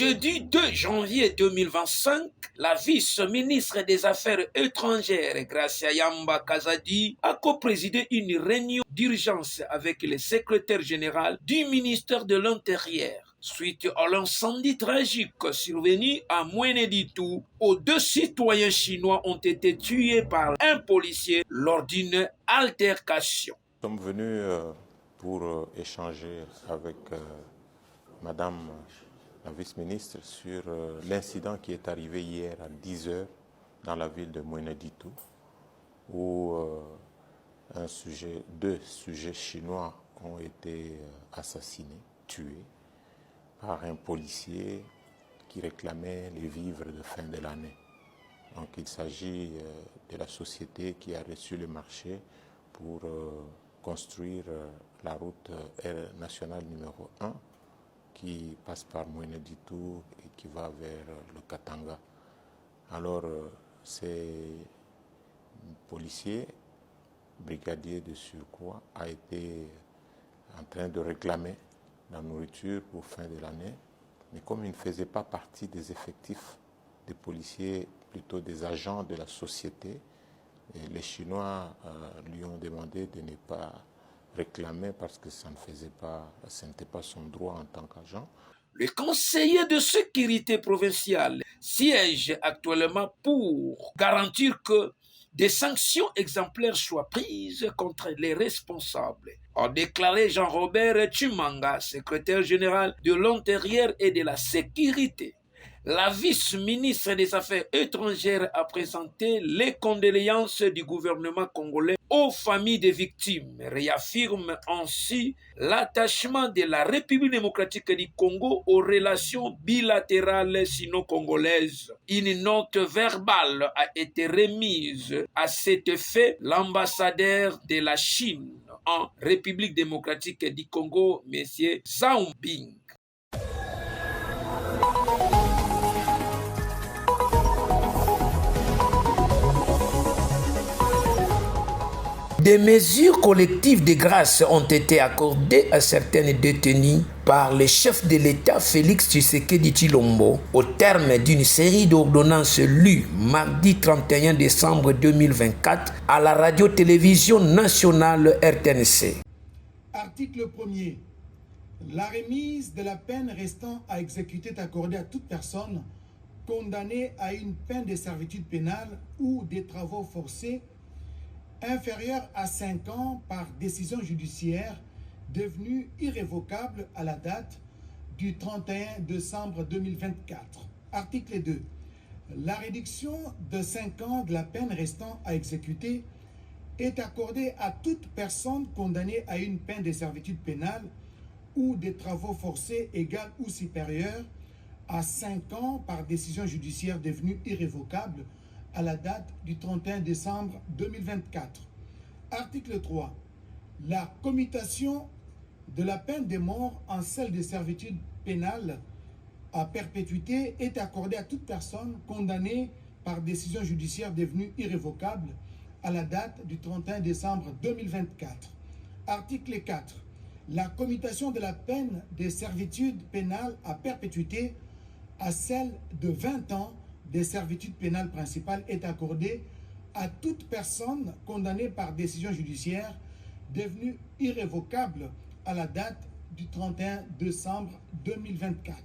jeudi 2 janvier 2025, la vice-ministre des Affaires étrangères, Gracia Yamba Kazadi, a co-présidé une réunion d'urgence avec le secrétaire général du ministère de l'Intérieur suite à l'incendie tragique survenu à Mweneditu, où 2 citoyens chinois ont été tués par un policier lors d'une altercation. Nous sommes venus pour échanger avec Madame la vice-ministre sur l'incident qui est arrivé hier à 10 h dans la ville de Mweneditu, où 2 sujets chinois ont été assassinés, tués, par un policier qui réclamait les vivres de fin de l'année. Donc il s'agit de la société qui a reçu le marché pour construire la route nationale numéro 1 qui passe par Mweneditu et qui va vers le Katanga. Alors ces policiers, brigadier de surcroît, a été en train de réclamer la nourriture pour fin de l'année, mais comme il ne faisait pas partie des effectifs des policiers, plutôt des agents de la société, et les Chinois lui ont demandé de ne pas réclamer parce que ce n'était pas son droit en tant qu'agent. Le conseiller de sécurité provinciale siège actuellement pour garantir que des sanctions exemplaires soient prises contre les responsables, a déclaré Jean-Robert Chimanga, secrétaire général de l'Intérieur et de la Sécurité. La vice-ministre des Affaires étrangères a présenté les condoléances du gouvernement congolais aux familles des victimes, réaffirme ainsi l'attachement de la République démocratique du Congo aux relations bilatérales sino-congolaises. Une note verbale a été remise à cet effet l'ambassadeur de la Chine en République démocratique du Congo, M. Zhao Bing. Des mesures collectives de grâce ont été accordées à certaines détenues par le chef de l'État Félix Tshisekedi Tshilombo au terme d'une série d'ordonnances lues mardi 31 décembre 2024 à la radio-télévision nationale RTNC. Article 1er. La remise de la peine restant à exécuter est accordée à toute personne condamnée à une peine de servitude pénale ou des travaux forcés inférieur à 5 ans par décision judiciaire devenue irrévocable à la date du 31 décembre 2024. Article 2. La réduction de 5 ans de la peine restant à exécuter est accordée à toute personne condamnée à une peine de servitude pénale ou des travaux forcés égale ou supérieure à 5 ans par décision judiciaire devenue irrévocable à la date du 31 décembre 2024. Article 3. La commutation de la peine de mort en celle de servitude pénale à perpétuité est accordée à toute personne condamnée par décision judiciaire devenue irrévocable à la date du 31 décembre 2024. Article 4. La commutation de la peine de servitude pénale à perpétuité à celle de 20 ans des servitudes pénales principales est accordée à toute personne condamnée par décision judiciaire devenue irrévocable à la date du 31 décembre 2024.